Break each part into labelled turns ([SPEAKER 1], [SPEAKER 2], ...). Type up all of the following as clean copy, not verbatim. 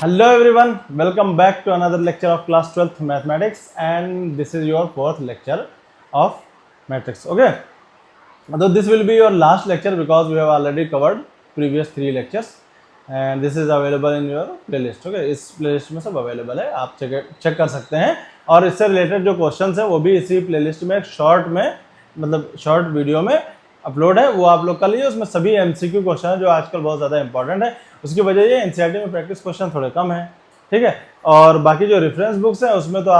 [SPEAKER 1] Hello everyone, welcome back to another lecture of class 12th mathematics, and this is your fourth lecture of matrix. Okay, so this will be your last lecture because we have already covered previous 3 lectures and this is available in your playlist. Okay, इस playlist में सब available है, आप check कर सकते हैं और इससे related जो questions है वो भी इसी playlist में एक short में मतलब short video में अपलोड है, वो आप लोग कर लीजिए। उसमें सभी MCQ क्वेश्चन है जो आजकल बहुत ज़्यादा इंपॉर्टेंट है, उसकी वजह ये NCERT में प्रैक्टिस क्वेश्चन थोड़े कम है, ठीक है। और बाकी जो रेफरेंस बुक्स है उसमें तो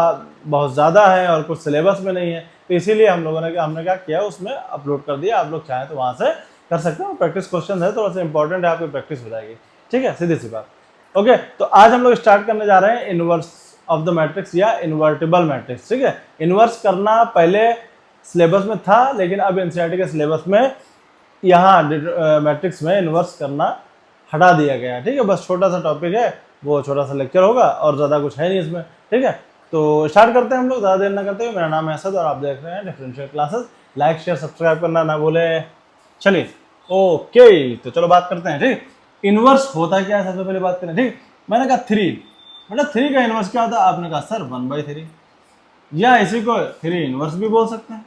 [SPEAKER 1] बहुत ज़्यादा है और कुछ सिलेबस में नहीं है, तो इसीलिए हमने क्या किया उसमें अपलोड कर दिया। आप लोग चाहें तो वहाँ से कर सकते हो। प्रैक्टिस क्वेश्चन है, थोड़ा सा इंपॉर्टेंट है, आपकी प्रैक्टिस हो जाएगी, ठीक है, सीधी सी बात। ओके, तो आज हम लोग स्टार्ट करने जा रहे हैं इनवर्स ऑफ द मैट्रिक्स या इन्वर्टिबल मैट्रिक्स, ठीक है। इनवर्स करना पहले सिलेबस में था, लेकिन अब एनसीईआरटी के सिलेबस में यहाँ मैट्रिक्स में इन्वर्स करना हटा दिया गया है, ठीक है। बस छोटा सा टॉपिक है, वो छोटा सा लेक्चर होगा और ज़्यादा कुछ है नहीं इसमें, ठीक है। तो स्टार्ट करते हैं हम लोग, ज़्यादा देर ना करते हुए। मेरा नाम है असद और आप देख रहे हैं differential classes. Like share subscribe करना ना भूले। चलिए ओके, तो चलो बात करते हैं, ठीक। इनवर्स होता क्या है सबसे पहले बात करें, ठीक। मैंने कहा 3, मतलब 3 का इनवर्स क्या होता है? आपने कहा सर 1/3, या इसी को 3 इनवर्स भी बोल सकते हैं।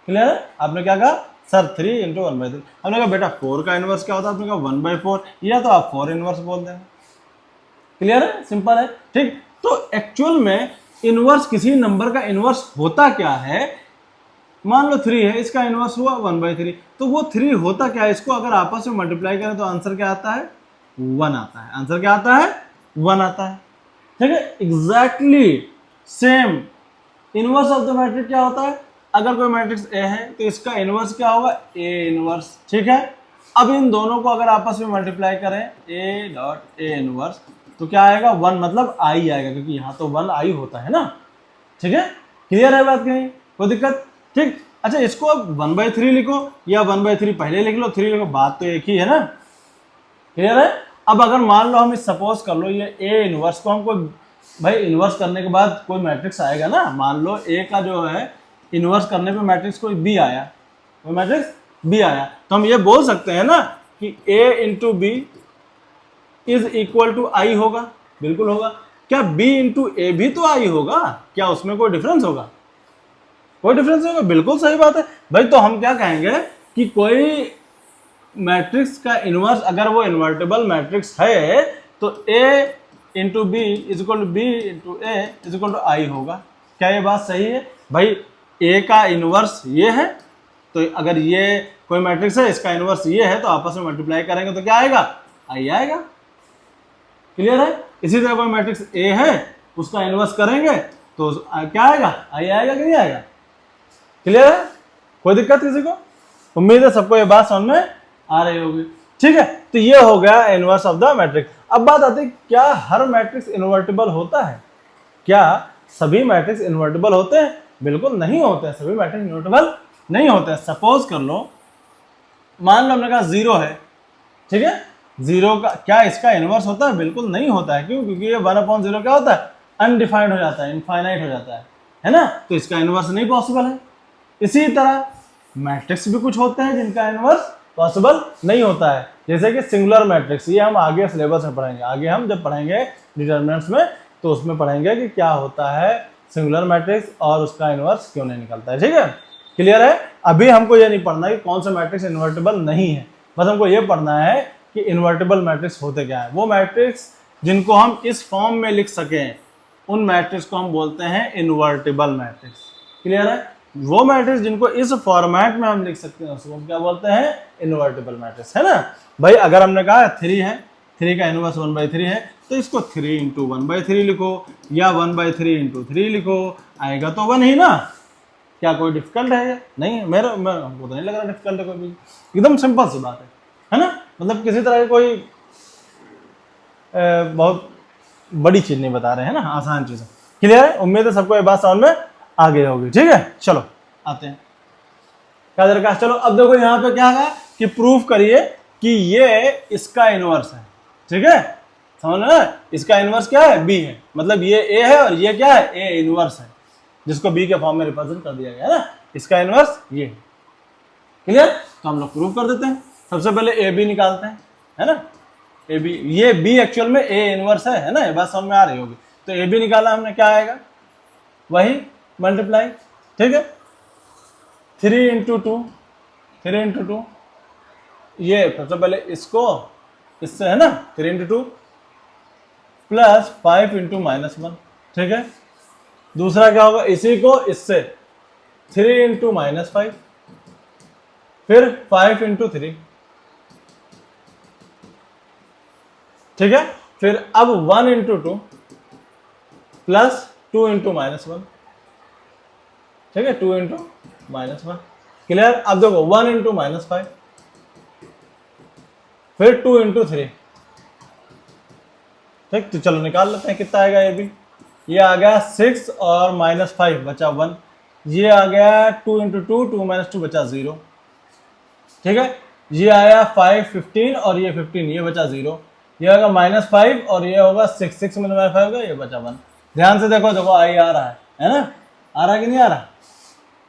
[SPEAKER 1] क्लियर है? आपने क्या कहा सर 3 × 1/3। हमने कहा बेटा 4 का इनवर्स क्या होता है? आपने कहा 1/4, या तो आप 4 इनवर्स बोल देंगे। क्लियर है? सिंपल है, ठीक। तो एक्चुअल में इनवर्स, किसी नंबर का इनवर्स होता क्या है? मान लो 3 है, इसका इनवर्स हुआ 1/3, तो वो 3 होता क्या है? इसको अगर आपस में मल्टीप्लाई करें तो आंसर क्या आता है? 1 आता है। आंसर क्या आता है? 1 आता है, ठीक है। Exactly same inverse of the matrix क्या होता है? अगर कोई मैट्रिक्स ए है तो इसका इनवर्स क्या होगा? ए इनवर्स, ठीक है। अब इन दोनों को अगर आपस में मल्टीप्लाई करें, A इनवर्स, तो क्या आएगा? 1, मतलब आई आएगा, क्योंकि यहाँ तो 1 आई होता है ना, ठीक है। क्लियर है बात? कहीं कोई दिक्कत? ठीक। अच्छा, इसको अब 1/3 लिखो या 1/3 पहले लिख लो, 3 लिखो, बात तो एक ही है ना। क्लियर है? अब अगर मान लो हम इस सपोज कर लो ये ए इनवर्स को हमको, भाई इनवर्स करने के बाद कोई मैट्रिक्स आएगा ना। मान लो ए का जो है इनवर्स करने पे मैट्रिक्स कोई बी आया, कोई मैट्रिक्स बी आया, तो हम ये बोल सकते हैं ना कि a × b is equal to I होगा। बिल्कुल होगा। क्या b × a भी तो आई होगा? क्या उसमें कोई डिफरेंस होगा? कोई डिफरेंस नहीं होगा। बिल्कुल सही बात है भाई। तो हम क्या कहेंगे कि कोई मैट्रिक्स का इनवर्स अगर वो इन्वर्टिबल मैट्रिक्स है तो a × b is equal to b × a is equal to I होगा। क्या ये बात सही है भाई? a का इनवर्स ये है, तो अगर ये कोई मैट्रिक्स है, इसका इनवर्स ये है, तो आपस में मल्टीप्लाई करेंगे तो क्या आएगा? आई आएगा। क्लियर है? इसी तरह कोई मैट्रिक्स a है, उसका इनवर्स करेंगे तो क्या आएगा? आई आएगा कि नहीं आएगा? क्लियर है? कोई दिक्कत किसी को? उम्मीद है सबको ये बात समझ में आ रही होगी, ठीक है। तो ये हो गया इनवर्स ऑफ द मैट्रिक्स। अब बात आती है, क्या हर मैट्रिक्स इन्वर्टिबल होता है? क्या सभी मैट्रिक्स इन्वर्टिबल होते हैं? बिल्कुल नहीं होते हैं, सभी मैट्रिक्स इन्वर्टिबल नहीं होते हैं। सपोज कर लो, मान लो हमने कहा 0 है, ठीक है। 0 का क्या इसका इनवर्स होता है? बिल्कुल नहीं होता है। क्यों? क्योंकि ये 1/0 क्या होता है? अनडिफाइंड हो जाता है, इनफाइनाइट हो जाता है ना। तो इसका इनवर्स नहीं पॉसिबल है। इसी तरह मैट्रिक्स भी कुछ होते हैं जिनका इनवर्स पॉसिबल नहीं होता है, जैसे कि सिंगुलर मैट्रिक्स। ये हम आगे सिलेबस में पढ़ेंगे, आगे हम जब पढ़ेंगे डिटरमिनेंट्स में तो उसमें पढ़ेंगे कि क्या होता है सिंगुलर मैट्रिक्स और उसका इनवर्स क्यों नहीं निकलता है, ठीक है। क्लियर है? अभी हमको ये नहीं पढ़ना कि कौन सा मैट्रिक्स इन्वर्टिबल नहीं है, बस हमको ये पढ़ना है कि इन्वर्टिबल मैट्रिक्स होते क्या है। वो मैट्रिक्स जिनको हम इस फॉर्म में लिख सकें, उन मैट्रिक्स को हम बोलते हैं इन्वर्टिबल मैट्रिक्स। क्लियर है? वो मैट्रिक्स जिनको इस फॉर्मेट में हम लिख सकते हैं उसको हम क्या बोलते हैं? इन्वर्टिबल मैट्रिक्स, है ना भाई। अगर हमने कहा 3 है, 3 का इनवर्स 1/3 है, तो इसको 3 × 1/3 लिखो या 1/3 × 3 लिखो, आएगा तो 1 ही ना। क्या कोई डिफिकल्ट है? नहीं, हमको तो नहीं लग रहा डिफिकल्ट है कोई भी। एकदम सिंपल सी बात है ना। मतलब किसी तरह की कोई बहुत बड़ी चीज नहीं बता रहे हैं ना, आसान चीज है। क्लियर है? उम्मीद है सबको ये बात समझ में आ गई होगी, ठीक है। चलो आते हैं क्या दरकार। चलो अब देखो यहाँ पे क्या है कि प्रूफ करिए कि ये इसका इनवर्स है, ठीक है। समझ ना, इसका इनवर्स क्या है? b है, मतलब ये a है और ये क्या है? a इनवर्स है, जिसको b के फॉर्म में रिप्रेजेंट कर दिया गया है ना। इसका इनवर्स ये है। क्लियर? तो हम लोग प्रूफ कर देते हैं। सबसे पहले a b निकालते हैं, है ना। ए बी, ये बी एक्चुअल में ए इनवर्स है ना, ये बात समझ में आ रही होगी। तो ए बी निकाला हमने, क्या आएगा वही मल्टीप्लाई, ठीक है, 3 इंटू टू, ये सबसे पहले इसको इससे है ना 3 इंटू टू प्लस 5 इंटू -1, ठीक है। दूसरा क्या होगा, इसी को इससे 3 इंटू -5, फिर 5 इंटू 3, ठीक है। फिर अब 1 इंटू टू प्लस 2 इंटू -1, ठीक है, 2 इंटू -1, क्लियर। अब देखो 1 इंटू -5, फिर 2 इंटू 3, ठीक। तो चलो निकाल लेते हैं कितना आएगा ये भी। ये आ गया 6 और -5 बचा 1, ये आ गया 2 इंटू टू, 2 - 2 बचा 0, ठीक है। ये आया 5 15 और ये 15, ये बचा 0, ये होगा -5 और ये होगा 6, 6 में -5 होगा, ये बचा 1। ध्यान से देखो, देखो आई आ रहा है ना, आ रहा है कि नहीं आ रहा।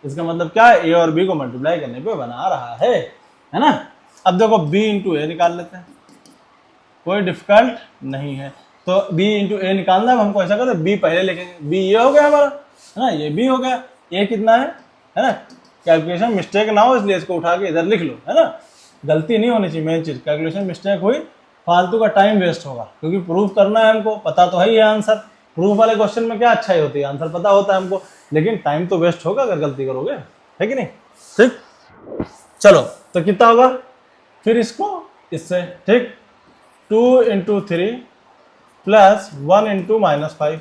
[SPEAKER 1] इसका मतलब क्या है, ए और बी को मल्टीप्लाई करने पे बना रहा है ना। अब देखो बी इंटू ए निकाल लेते हैं, कोई डिफिकल्ट नहीं है। तो b इंटू ए निकालना है, हमको ऐसा करते b पहले लिखेंगे, b ये हो गया हमारा, है ना, ये b हो गया, a कितना है ना। कैलकुलेशन मिस्टेक ना हो इसलिए इसको उठा के इधर लिख लो, है ना, गलती नहीं होनी चाहिए। मेन चीज कैलकुलेशन मिस्टेक हुई फालतू का टाइम वेस्ट होगा, क्योंकि प्रूफ करना है हमको, पता तो है ही आंसर। प्रूफ वाले क्वेश्चन में क्या अच्छाई होती है, आंसर पता होता है हमको, लेकिन टाइम तो वेस्ट होगा अगर गलती करोगे, है कि नहीं। ठीक, चलो तो कितना होगा, फिर इसको इससे, ठीक, 2 इंटू 3 प्लस 1 इंटू -5,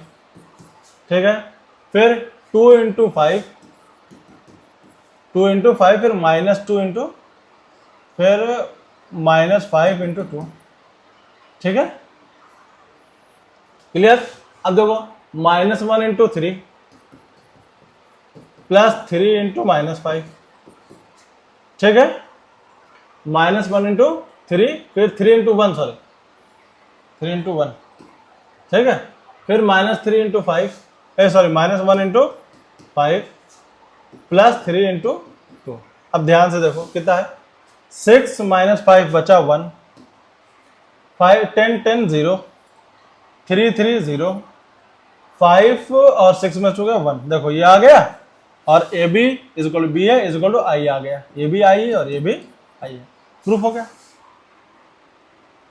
[SPEAKER 1] ठीक है। फिर 2 इंटू 5, 2 इंटू 5, फिर -2 इंटू, फिर -5 इंटू 2, ठीक है, क्लियर। अब देखो -1 इंटू 3 प्लस 3 इंटू -5, ठीक है, -1 इंटू 3, फिर 3 इंटू 1, सॉरी 3 इंटू 1, ठीक है। फिर -3 into 5, sorry -1 into 5 plus 3 into 2। अब ध्यान से देखो कितना है, 6 - 5 बचा 1, 5 10 10 0, 3 3 0, 5 और 6 में चुका 1। देखो ये आ गया, और ए बी इजक्वल बी है इजक्वल टू आई आ गया, ये भी आई है और ये भी आई है, प्रूफ हो गया।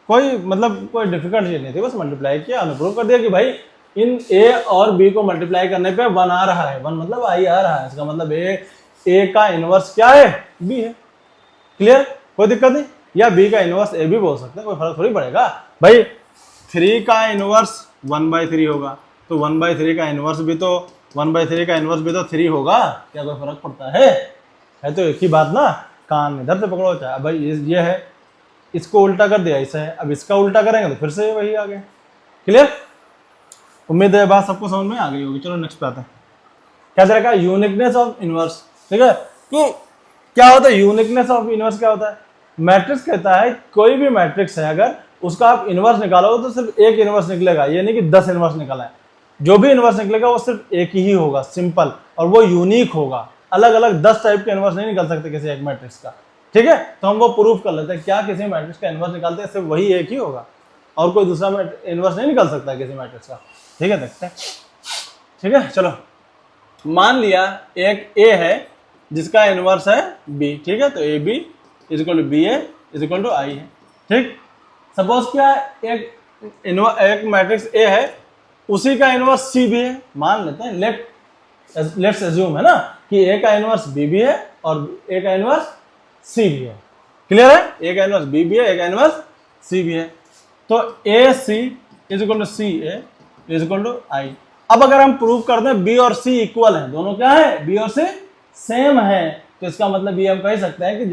[SPEAKER 1] कोई मतलब कोई डिफिकल्ट चीज नहीं थी, बस मल्टीप्लाई किया, प्रूव कर दिया कि भाई इन ए और बी को मल्टीप्लाई करने पे 1 आ रहा है, 1 मतलब आई आ रहा है, इसका मतलब ए का इनवर्स क्या है, बी है, क्लियर, कोई दिक्कत नहीं। या बी का इनवर्स ए भी बोल सकते हैं, कोई फर्क थोड़ी पड़ेगा भाई। 3 का इनवर्स 1/3 होगा, तो 1/3 का इनवर्स भी तो 1/3 का इनवर्स भी तो 3 होगा, क्या कोई फर्क पड़ता है तो एक ही बात ना, कान इधर से पकड़ो चाहे। भाई ये है, इसको उल्टा कर दिया इसे है, अब इसका उल्टा करेंगे तो फिर से वही आ गया, क्लियर। उम्मीद है बात सबको समझ में आ गई होगी। चलो नेक्स्ट पे आते हैं, क्या दे रखा है, यूनिकनेस ऑफ इनवर्स, ठीक है। तो क्या होता है यूनिकनेस ऑफ इनवर्स, क्या होता है, मैट्रिक्स कहता है कोई भी मैट्रिक्स है अगर उसका आप इनवर्स निकालोगे तो सिर्फ एक इनवर्स निकलेगा, ये नहीं कि 10 इनवर्स निकला है, जो भी इनवर्स निकलेगा वो सिर्फ एक ही होगा, सिंपल, और वो यूनिक होगा, अलग अलग 10 टाइप के इनवर्स नहीं निकल सकते किसी एक मैट्रिक्स का, ठीक है। तो हम वो प्रूफ कर लेते हैं, क्या किसी मैट्रिक्स का इनवर्स निकालते हैं सिर्फ वही एक ही होगा, और कोई दूसरा इनवर्स नहीं निकल सकता किसी मैट्रिक्स का, ठीक है, देखते हैं, ठीक है। चलो मान लिया एक ए है जिसका इनवर्स है बी, ठीक है, तो A B is equal to B A is equal to I है, ठीक। सपोज क्या एक मैट्रिक्स ए है, उसी का इनवर्स सी भी है, मान लेते हैं, लेट्स एज्यूम है ना कि ए का इनवर्स बी भी है और ए का इनवर्स सी भी है, क्लियर है, ए का इनवर्स बी भी है, ए का इनवर्स सी भी है, तो A C is equal to C A is equal to I. अब अगर हम प्रूव कर दें बी और सी इक्वल हैं, दोनों क्या है, बी और सी सेम है, तो इसका मतलब ये हम कह सकते हैं कि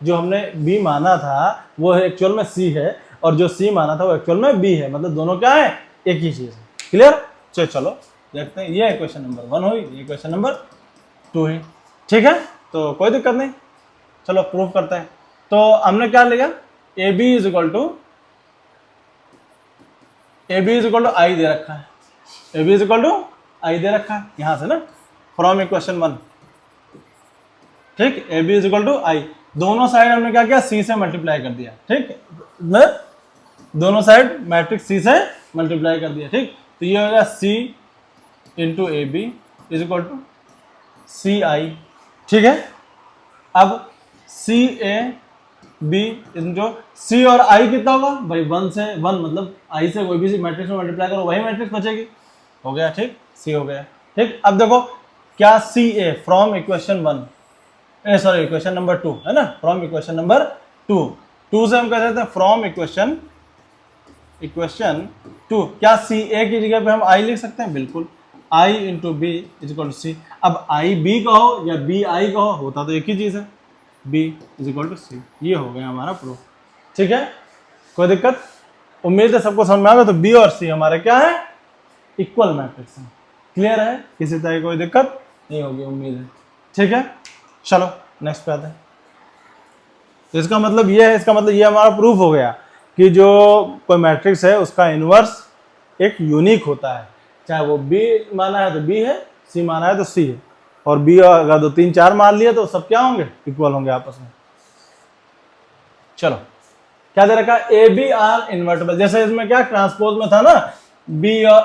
[SPEAKER 1] जो हमने बी माना था वो एक्चुअल में सी है, और जो सी माना था वो एक्चुअल में बी है, मतलब दोनों क्या है, एक ही चीज है, क्लियर। चलो देखते हैं, ये क्वेश्चन नंबर 1 हुई, ये क्वेश्चन नंबर 2 है, ठीक है, तो कोई दिक्कत नहीं, चलो प्रूफ करते हैं। तो हमने क्या लिया, A B is equal to I दे रखा है, A B is equal to I दे रखा है यहां से ना, फ्रॉम इक्वेशन 1, ठीक, A B is equal to I, दोनों साइड हमने क्या किया, सी से मल्टीप्लाई कर दिया, ठीक, दोनों साइड मैट्रिक्स सी से मल्टीप्लाई कर दिया, ठीक। तो ये होगा C into A B is equal to C I, ठीक है। अब सी ए बी इंटू सी और आई कितना होगा भाई, 1 से 1, मतलब आई से कोई भी मैट्रिक्स में मल्टीप्लाई करो वही मैट्रिक्स बचेगी, हो गया, ठीक। सी हो गया, ठीक। अब देखो क्या C A from equation 1, sorry equation number 2 है ना, फ्रॉम इक्वेशन नंबर 2 से हम कह सकते हैं फ्रॉम इक्वेशन 2, क्या सी ए की जगह पे हम आई लिख सकते हैं, बिल्कुल, I into B is equal to C. अब आई बी का हो या बी आई का हो, होता तो एक ही चीज है, बी इज इक्वल टू सी। ये हो गया हमारा प्रूफ, ठीक है। कोई दिक्कत, उम्मीद है सबको समझ में आ गया। तो बी और सी हमारे क्या है, इक्वल मैट्रिक्स है, क्लियर है, किसी तरह की कोई दिक्कत नहीं होगी, उम्मीद है, ठीक है। चलो नेक्स्ट पे आते हैं। तो इसका मतलब ये है, इसका मतलब ये हमारा प्रूफ हो गया कि जो कोई मैट्रिक्स है उसका इनवर्स एक यूनिक होता है, चाहे वो बी माना है तो बी है, सी माना है तो सी है, और बी अगर 2 3 4 मान लिए तो सब क्या होंगे, इक्वल होंगे आपस में। चलो क्या दे रखा है, ए बी आर इन्वर्टेबल, जैसे इसमें क्या ट्रांसपोज में था ना, बी और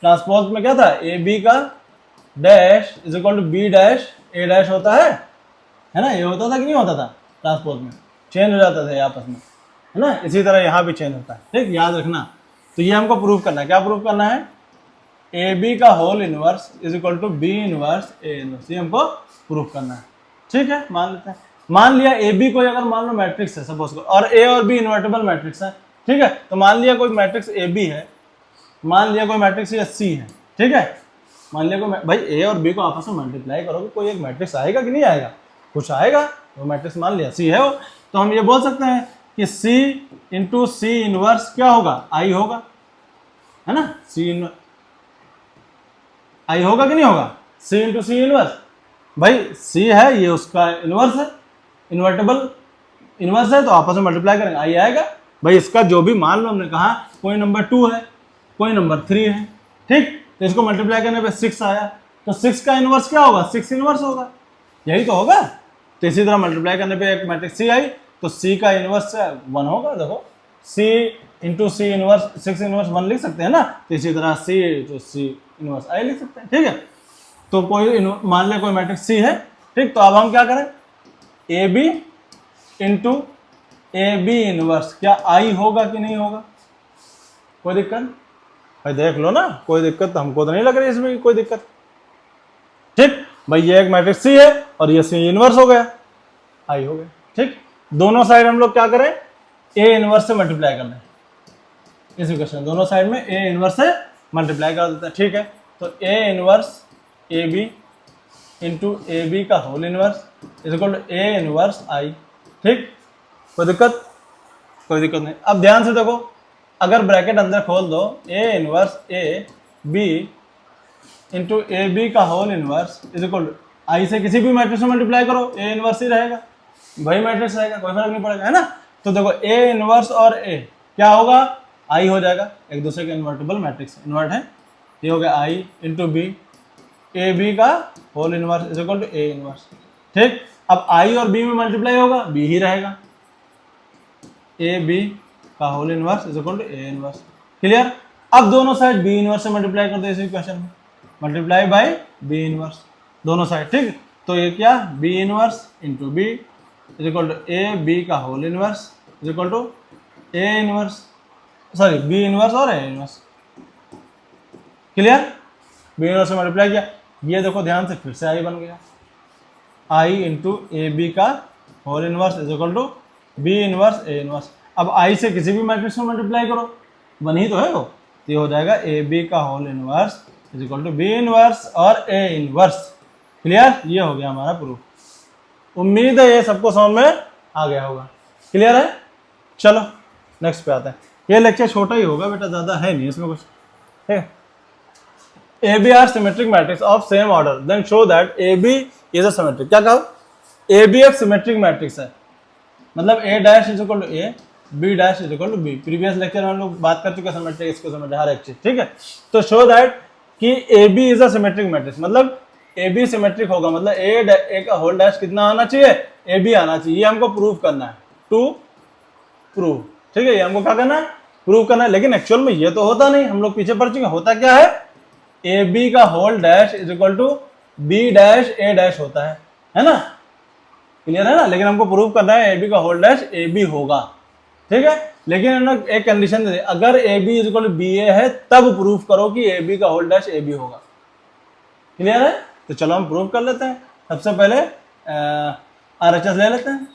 [SPEAKER 1] ट्रांसपोज में क्या था, ए बी का dash is equal to B dash A dash होता है ना, ये होता था कि नहीं होता था, ट्रांसपोज में चेंज हो जाता था आपस में, है ना। इसी तरह यहाँ भी चेंज होता है, ठीक, याद रखना। तो ये हमको प्रूव करना है, क्या प्रूव करना है, ए बी का whole inverse is equal to B inverse A inverse, ये हमको प्रूव करना है, ठीक है। मान लेते हैं, मान लिया ए बी कोई अगर मान लो मैट्रिक्स है सपोज को, और ए और बी इन्वर्टेबल मैट्रिक्स है, ठीक है। तो मान लिया कोई मैट्रिक्स ए बी है, मान लिया कोई मैट्रिक्स या सी है, ठीक है। मान लिया कोई भाई ए और बी को आपस में मल्टीप्लाई करोगे कोई एक मैट्रिक्स आएगा कि नहीं आएगा, कुछ आएगा, वो मैट्रिक्स मान लिया सी है वो, तो हम ये बोल सकते हैं कि सी इंटू सी इनवर्स क्या होगा, आई होगा, है ना, सी इनवर्स आई होगा कि नहीं होगा, सी इंटू सी इनवर्स, भाई सी है ये उसका इनवर्स है, इन्वर्टेबल इनवर्स है, तो आपस में मल्टीप्लाई करेंगे आई आएगा। भाई इसका जो भी मान लो, हमने कहा कोई नंबर 2 है, कोई नंबर 3 है, ठीक, तो इसको मल्टीप्लाई करने पे 6 आया, तो 6 का इनवर्स क्या होगा, 6 इनवर्स होगा, यही तो होगा। तो इसी तरह मल्टीप्लाई करने पे एक मैट्रिक्स सी आई, तो सी का इनवर्स 1 होगा, देखो सी इंटू सी इनवर्स 6 इनवर्स 1 लिख सकते हैं ना, तो इसी तरह सी तो सी इनवर्स आई लिख सकते हैं, ठीक है। तो कोई मान ले कोई मैट्रिक्स सी है, ठीक, तो अब हम क्या करें, A B into A B inverse क्या आई होगा कि नहीं होगा, कोई दिक्कत भाई, देख लो ना, कोई दिक्कत हमको तो नहीं लग रही इसमें कोई दिक्कत, ठीक। भाई ये एक मैट्रिक्स सी है और ये सी इनवर्स हो गया, आई हो गया, ठीक। दोनों साइड हम लोग क्या करें, ए इनवर्स से मल्टीप्लाई कर लें, इस इक्वेशन दोनों साइड में ए इनवर्स से मल्टीप्लाई कर देते हैं, ठीक है। तो A inverse A B into A B का whole inverse is equal to A inverse I, ठीक, कोई दिक्कत, कोई दिक्कत नहीं। अब ध्यान से देखो, अगर ब्रैकेट अंदर खोल दो, A inverse A B into A B का whole inverse is equal to I से किसी भी मैट्रिक्स में मल्टीप्लाई करो, ए इनवर्स ही रहेगा, वही मैट्रिक्स रहेगा, कोई फर्क नहीं पड़ेगा, है ना। तो देखो ए इनवर्स और ए क्या होगा, आई हो जाएगा, एक दूसरे के इन्वर्टेबल मैट्रिक्स इन्वर्ट है, ये हो गया I into B, A B का whole inverse is equal to A inverse, ठीक। अब आई और बी में मल्टीप्लाई होगा, बी ही रहेगा, ए बी का whole inverse is equal to A inverse, clear. अब दोनों साइड बी इनवर्स से मल्टीप्लाई करते हैं इस इक्वेशन में, मल्टीप्लाई बाय बी इनवर्स दोनों साइड, ठीक। तो ये क्या, B inverse into B is equal to A B का whole inverse is equal to A inverse, sorry B inverse और A inverse, clear. B inverse से मल्टीप्लाई किया, ये देखो ध्यान से फिर से आई बन गया, आई इंटू ए बी का whole inverse is equal to B inverse A inverse. अब आई से किसी भी मैट्रिक्स में मल्टीप्लाई करो, वन ही तो है वो, तो ये हो जाएगा ए बी का whole inverse is equal to B inverse और ए इनवर्स, क्लियर। ये हो गया हमारा प्रूफ। उम्मीद है ये सबको समझ में आ गया होगा, क्लियर है। चलो नेक्स्ट पे आते हैं। ये लेक्चर छोटा ही होगा बेटा, ज़्यादा है नहीं इसमें कुछ, ठीक है। A B are symmetric matrix of same order then show that A B is a symmetric. क्या कहा, ए बी एक सिमेट्रिक मैट्रिक्स है, मतलब A dash is equal to A, B dash is equal to B. Previous lecture में हम लोग बात कर चुके हैं सिमेट्रिक, इसको सिमेट्रिक हर एक चीज, ठीक है। तो शो दैट कि A B is a symmetric matrix, मतलब ए बी सिमेट्रिक होगा, मतलब ए का होल डैश कितना आना चाहिए, ए बी आना चाहिए, ये हमको प्रूव करना है, टू प्रूव, ठीक है। ये हमको क्या करना है, प्रूव करना है, लेकिन एक्चुअल में ये तो होता नहीं, हम लोग पीछे पढ़ चुके हैं। होता क्या है, ए बी का whole dash is equal to B dash A dash होता है ना, क्लियर है ना। लेकिन हमको प्रूव करना है ए बी का होल डैश ए बी होगा, ठीक है। लेकिन एक कंडीशन दे, अगर A B is equal to B A है तब प्रूफ करो कि ए बी का होल डैश ए बी होगा, क्लियर है। तो चलो हम प्रूव कर लेते हैं। सबसे पहले आर एच एस ले लेते हैं,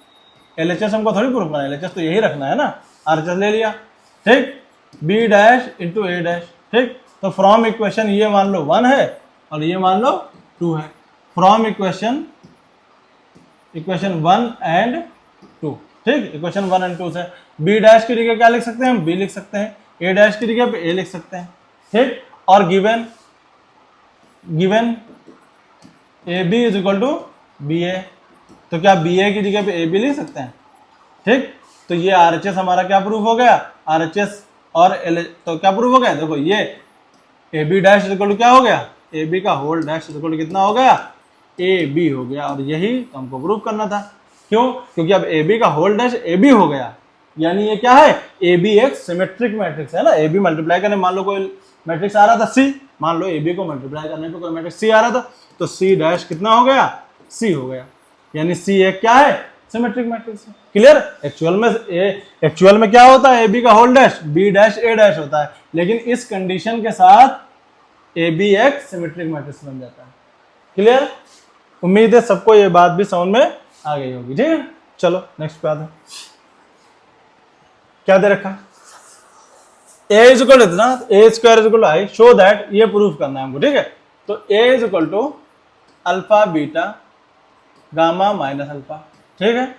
[SPEAKER 1] एल एच एस हमको थोड़ी प्रूफ करना है, एल एच एस तो यही रखना है ना। आर एच एस ले लिया, ठीक, बी डैश इंटू ए डैश, ठीक। तो फ्रॉम इक्वेशन ये मान लो 1 है और ये मान लो 2 है, फ्रॉम इक्वेशन 1 एंड 2, ठीक। इक्वेशन 1 एंड 2 से बी डैश की जगह क्या लिख सकते हैं हम, बी लिख सकते हैं, ए डैश की जगह पे ए लिख सकते हैं, ठीक। और given A B is equal to B A, तो क्या बी ए की जगह पे ए बी लिख सकते हैं, ठीक। तो ये आर एच एस हमारा क्या प्रूफ हो गया, आर एच एस और एल, तो क्या प्रूफ हो गया, देखो ये A B dash is equal to क्या हो गया, ए बी का whole dash is equal to कितना हो गया, ए बी हो गया। और यही तो हमको प्रूफ करना था, क्यों, क्योंकि अब ए बी का होल डैश ए बी हो गया, यानी ये क्या है, ए बी एक सिमेट्रिक मैट्रिक्स है ना। ए बी मल्टीप्लाई करने, मान लो कोई मैट्रिक्स आ रहा था सी, मान लो ए बी को मल्टीप्लाई करने पे कोई मैट्रिक्स सी आ रहा था, तो सी डैश कितना हो गया, सी हो गया, यानी सी एक क्या है, सिमेट्रिक मैट्रिक्स है, क्लियर। एक्चुअल में क्या होता है, ए बी का whole dash B dash A dash होता है, लेकिन इस कंडीशन के साथ ए बी एक सिमेट्रिक मैट्रिक्स बन जाता है, क्लियर। उम्मीद है सबको ये बात भी समझ में आ गई होगी, ठीक है। चलो नेक्स्ट पे आते हैं, क्या दे रखा, ए इज इक्वल इतना, A square is equal to I, show that, ये प्रूफ करना है हमको, ठीक है। तो A is equal to alpha beta gamma minus alpha, ठीक है।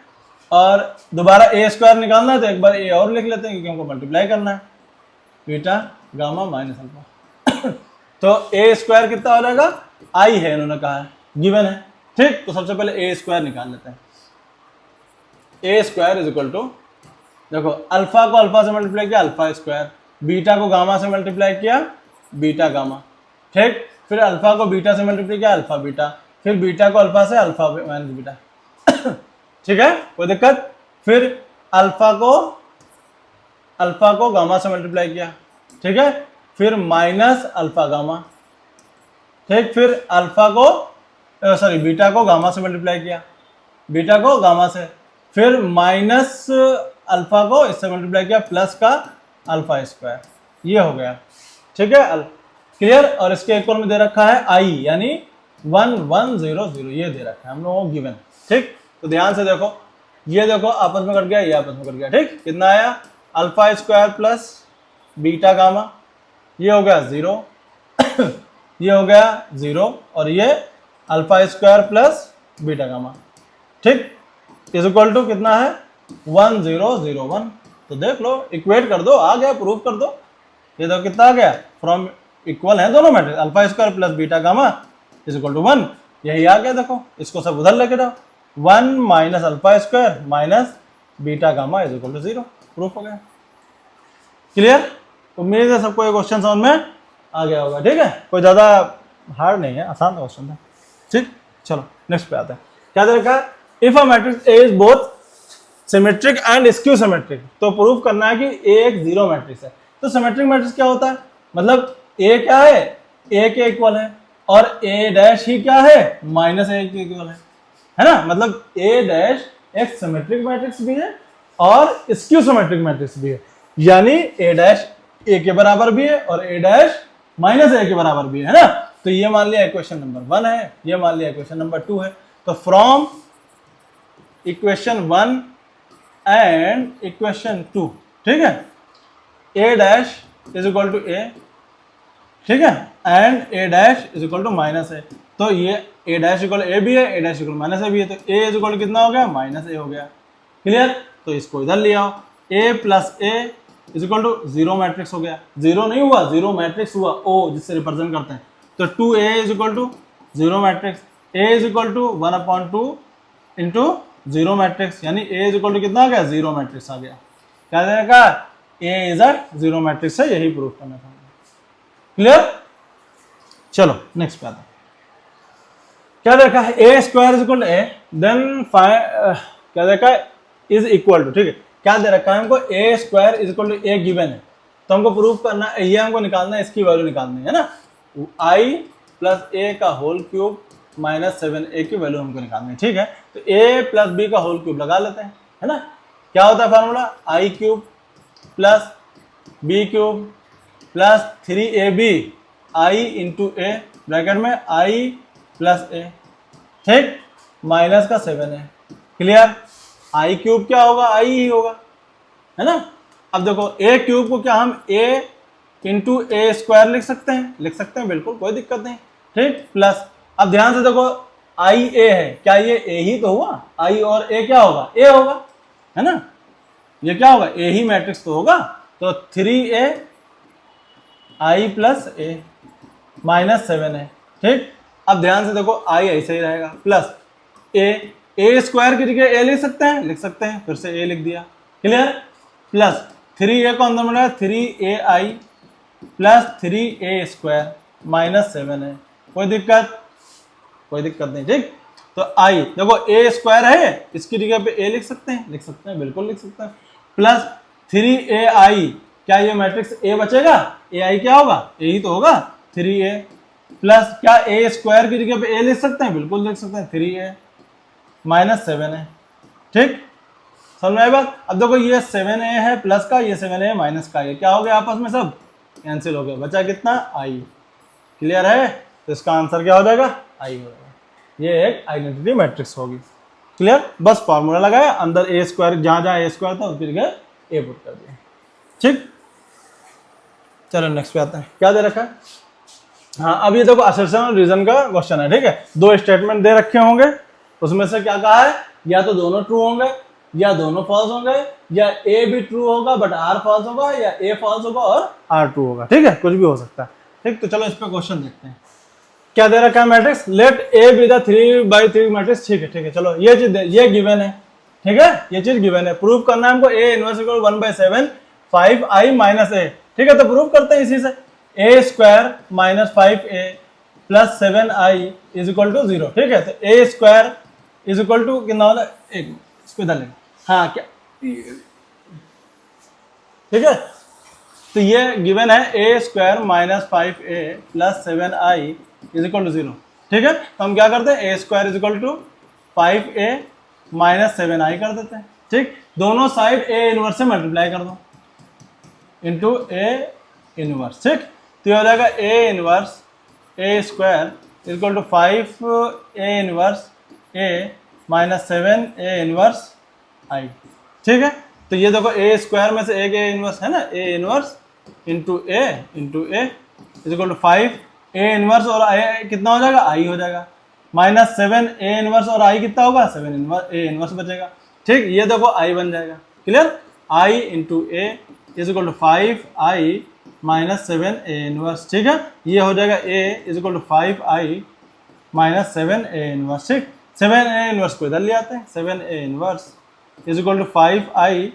[SPEAKER 1] और दोबारा ए स्क्वायर निकालना है तो एक बार ए और लिख लेते हैं, क्योंकि हमको मल्टीप्लाई करना है, बीटा गामा माइनस अल्फा। तो ए स्क्वायर कितना हो जाएगा, आई है, इन्होंने कहा है, गिवन है, ठीक। तो सबसे पहले ए स्क्वायर निकाल लेते हैं। A square is equal to, देखो अल्फा को अल्फा से मल्टीप्लाई किया अल्फा स्क्वायर, बीटा को गामा से मल्टीप्लाई किया बीटा गामा, ठीक। फिर अल्फा को बीटा से मल्टीप्लाई किया अल्फा बीटा, फिर बीटा को अल्फा से अल्फा माइनस बीटा, ठीक है, कोई दिक्कत। फिर अल्फा को गामा से मल्टीप्लाई किया, ठीक है, फिर माइनस अल्फा गामा, ठीक। फिर अल्फा को बीटा को गामा से मल्टीप्लाई किया, बीटा को गामा से, फिर माइनस अल्फा को इससे मल्टीप्लाई किया प्लस का अल्फा स्क्वायर, ये हो गया, ठीक है, क्लियर। और इसके इक्वल में दे रखा है आई, यानी 1 1 0 0, ये दे रखा है हम लोगों को गिवन, ठीक। तो ध्यान से देखो, ये देखो आपस में कट गया, ये आपस में कट गया, ठीक। कितना आया, alpha square plus beta gamma, ये हो गया 0 ये हो गया 0, और ये alpha square plus beta gamma, ठीक, इज इक्वल टू कितना है 1 0 0 1। तो देख लो, इक्वेट कर दो, आ गया, प्रूफ कर दो। ये देखो कितना आ गया, फ्रॉम इक्वल है दोनों matrix, alpha square plus beta gamma is equal to 1, यही आ गया। देखो इसको सब उधर लेके जाओ, 1 minus alpha square minus beta gamma is equal to 0, proof हो गया, क्लियर। उम्मीद है सबको ये क्वेश्चन समझ में आ गया होगा, ठीक है। कोई ज़्यादा हार्ड नहीं है, आसान क्वेश्चन था, ठीक। चलो नेक्स्ट पे आते हैं, क्या दे रखा है, if a matrix A is both symmetric and skew symmetric, तो प्रूफ करना है कि ए एक जीरो मैट्रिक्स है। तो सिमेट्रिक मैट्रिक्स क्या होता है, मतलब ए क्या है, ए के इक्वल है, और ए डैश ही क्या है, माइनस ए के इक्वल है ना। मतलब ए डैश एक सिमेट्रिक मैट्रिक्स भी है और स्क्यू सिमेट्रिक मैट्रिक्स भी है, यानी ए डैश ए के बराबर भी है और ए डैश माइनस ए के बराबर भी है ना। तो ये मान लिया इक्वेशन नंबर 1 है, ये मान लिया इक्वेशन नंबर 2 है। तो फ्रॉम इक्वेशन 1 एंड इक्वेशन 2, ठीक है, A dash is equal to A, ठीक है, and A dash is equal to minus A. तो ये ए डैश इक्वल ए भी है, A dash equal minus A भी है, तो ए इज इक्वल कितना हो गया, माइनस ए हो गया, क्लियर। तो इसको इधर ले आओ, A plus A is equal to 0 matrix हो गया, 0 नहीं हुआ, 0 मैट्रिक्स हुआ, ओ जिससे रिप्रेजेंट करते हैं। तो 2a is equal to 0 matrix, a is equal to 1/2 into 0 matrix, यानी a इज इक्वल टू कितना आ गया, 0 मैट्रिक्स आ गया। क्या देगा, a इज अ 0 मैट्रिक्स है, यही प्रूफ करना था, क्लियर। चलो नेक्स्ट पे आता है, क्या देखा है, A square is equal to A, then क्या देखा है, इज इक्वल टू, ठीक है। क्या दे रखा है हमको, A square is equal to A given है, तो हमको प्रूव करना है, ये हमको निकालना है, इसकी वैल्यू निकालनी है ना, आई प्लस ए का होल क्यूब माइनस 7a की वैल्यू हमको निकालनी है। ठीक है, तो a प्लस बी का होल क्यूब लगा लेते हैं, है ना। क्या होता है formula, I cube plus B cube plus 3ab I into A bracket में आई प्लस ए, ठीक, माइनस का 7 है। क्लियर, आई क्यूब क्या होगा, आई ही होगा, है ना। अब देखो ए क्यूब को क्या हम a इंटू ए स्क्वायर लिख सकते हैं, बिल्कुल कोई दिक्कत नहीं, ठीक, प्लस अब ध्यान से देखो आई ए है, क्या ये ए ही तो हुआ, आई और ए क्या होगा, ए होगा, है ना, ये क्या होगा, ए ही मैट्रिक्स तो होगा, तो 3a आई प्लस ए माइनस 7 है, ठीक। अब ध्यान से देखो आई ऐसे ही रहेगा, प्लस ए स्क्वायर की जगह ए लिख सकते हैं, फिर से ए लिख दिया, क्लियर, प्लस 3a को अंदर मिला 3ai plus 3a square minus 7 है, कोई दिक्कत नहीं, ठीक। तो आई देखो ए स्क्वायर है, इसकी जगह पे ए लिख सकते हैं, बिल्कुल लिख सकते हैं, प्लस 3ai, क्या ये मैट्रिक्स ए बचेगा, ए आई क्या होगा, ए ही तो होगा, 3a प्लस क्या ए स्क्वायर की जगह पे ए लिख सकते हैं, बिल्कुल लिख सकते हैं, 3a माइनस 7 है, ठीक, समझ में आई बात। अब देखो ये 7a है प्लस का, ये 7a माइनस का, ये क्या हो गया आपस में सब कैंसिल हो गया, बचा कितना, आई। क्लियर है, तो इसका आंसर क्या हो जाएगा, आई हो जाएगा, ये एक आइडेंटिटी मैट्रिक्स होगी। क्लियर, बस फॉर्मूला लगाया, अंदर ए स्क्वायर जहां ए स्क्वायर था उसकी जगह ए पुट कर दिया, ठीक। चलो नेक्स्ट पे आते हैं, क्या दे रखा है, हाँ अब ये देखो असर्शन और रीजन का क्वेश्चन है, ठीक है, दो स्टेटमेंट दे रखे होंगे, उसमें से क्या कहा है, या तो दोनों ट्रू होंगे या दोनों फॉल्स होंगे, या ए भी ट्रू होगा बट आर फॉल्स होगा, या ए फॉल्स होगा और आर ट्रू होगा, ठीक है, कुछ भी हो सकता है, ठीक। तो चलो इस पे क्वेश्चन देखते हैं, क्या दे रखा है matrix, let A be the 3/3 matrix, ठीक है, चलो ये चीज ये गिवन है, ठीक है, ये चीज गिवन है, प्रूव करना है हमको A inverse equal 1/7 5i minus A, ठीक है, तो प्रूव करते हैं इसी से, A square minus 5a plus 7i is equal to 0, ठीक है, तो A square is equal to कितना होगा, एक इसको इधर लेंगे, हाँ क्या, ठीक है, तो ये गिवन है A square minus 5a plus 7i is equal to 0, ठीक है, तो हम क्या करते हैं, A square is equal to 5a minus 7i कर देते हैं, ठीक, दोनों साइड ए इनवर्स से मल्टीप्लाई कर दो इंटू ए इनवर्स, ठीक, तो ये हो जाएगा A inverse A square is equal to 5a inverse A minus 7a inverse I, ठीक है, तो ये देखो ए स्क्वायर में से एक ए इनवर्स है ना, A inverse into A is equal to 5 A inverse और आई कितना हो जाएगा, आई हो जाएगा, माइनस 7 ए इनवर्स और आई कितना होगा, 7 इनवर्स ए इनवर्स बचेगा, ठीक, ये देखो आई बन जाएगा, clear, I into A is equal to 5i minus 7a inverse, ठीक है, ये हो जाएगा a is equal to 5i minus 7a inverse, ठीक, 7a इनवर्स को इधर ले आते हैं, 7a inverse is equal to 5i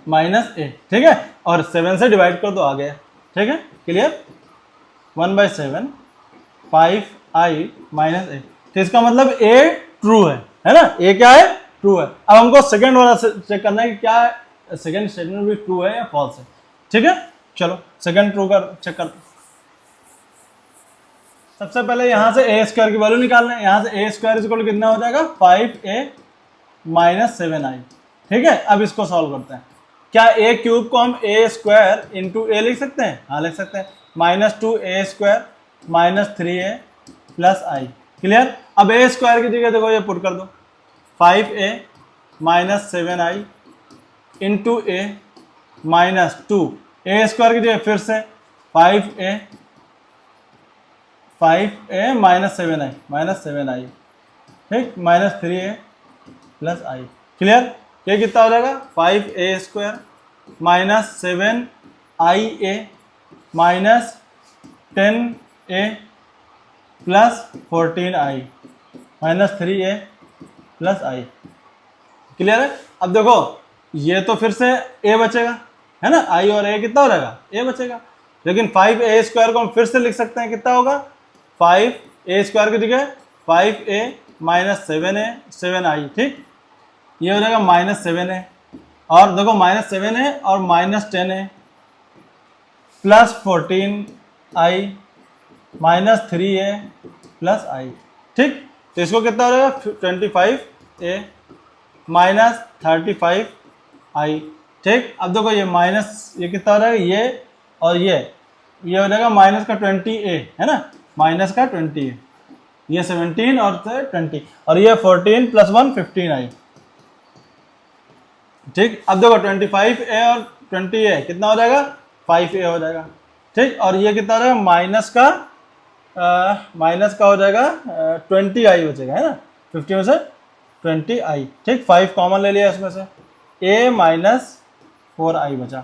[SPEAKER 1] minus a, ठीक है, और 7 से डिवाइड कर दो आ गया, ठीक है, क्लियर, 1/7 5i माइनस a, तो इसका मतलब a ट्रू है ना, a क्या है, ट्रू है। अब हमको सेकंड वाला चेक करना है कि क्या सेकंड स्टेटमेंट भी ट्रू है या फॉल्स है, ठीक है, चलो सेकंड ट्रू कर चेक करते हैं। सबसे पहले यहाँ से ए स्क्वायर की वैल्यू निकालना है, यहाँ से ए स्क्वायर इक्वल टू कितना हो जाएगा, 5a माइनस 7i, ठीक है, अब इसको सॉल्व करते हैं, क्या ए क्यूब को हम ए स्क्वायर इंटू ए लिख सकते हैं, हाँ लिख सकते हैं, minus 2a square minus 3a plus I, clear, अब ए स्क्वायर की जगह देखो ये पुट कर दो, 5a माइनस 7i इंटू ए माइनस 2 ए स्क्वायर की जगह फिर से 5a माइनस 7i ठीक, minus 3a plus I, clear, ये कितना हो जाएगा, 5a square minus 7ia minus 10a plus 14i minus 3a plus I, clear है। अब देखो ये तो फिर से a बचेगा, है ना, i और a कितना हो जाएगा, a बचेगा, लेकिन 5a स्क्वायर को हम फिर से लिख सकते हैं, कितना होगा, 5a स्क्वायर की जगह 5a माइनस 7i, ठीक, ये हो जाएगा माइनस 7a और देखो -7 है और -10 है, +14i, -3 है, +i। ठीक, तो इसको कितना हो जाएगा 25a -35i। ठीक, अब देखो ये माइनस, ये कितना हो जाएगा, ये और ये हो जाएगा माइनस का 20a, है ना, माइनस का 20a, ये 17 और 20, और ये 14 + 1 15i। ठीक, अब देखो 25a और 20a कितना हो जाएगा, 5a हो जाएगा। ठीक, और ये कितना हो जाएगा, माइनस का हो जाएगा 20i बचेगा, है ना, 50 में से 20i। ठीक, 5 कॉमन ले लिया इसमें से, a -4i बचा।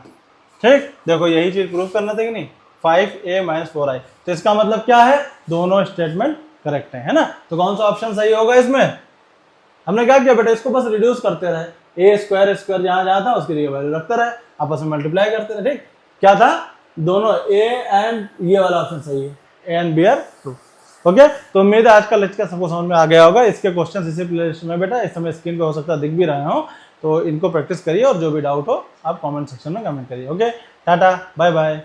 [SPEAKER 1] ठीक, देखो यही चीज प्रूव करना था कि नहीं, 5a -4i। तो इसका मतलब क्या है, दोनों स्टेटमेंट करेक्ट है ना। तो कौन सा ऑप्शन सही होगा इसमें, हमने क्या किया बेटा, इसको बस रिड्यूस करते रहे, a स्क्वायर जहां जहां था उसकी रियल वैल्यू रखते रहे, आपस में मल्टीप्लाई करते रहे। ठीक, क्या था, दोनों a एंड ये वाला ऑप्शन सही है, a and b are true. Okay, तो उम्मीद है आज का लेक्चर सबको समझ में आ गया होगा। इसके क्वेश्चन इसी प्लेलिस्ट में बेटा इस समय स्क्रीन पे हो सकता है दिख भी रहे हो, तो इनको प्रैक्टिस करिए और जो भी डाउट हो आप कमेंट सेक्शन में कमेंट करिए। Okay, tata, bye bye.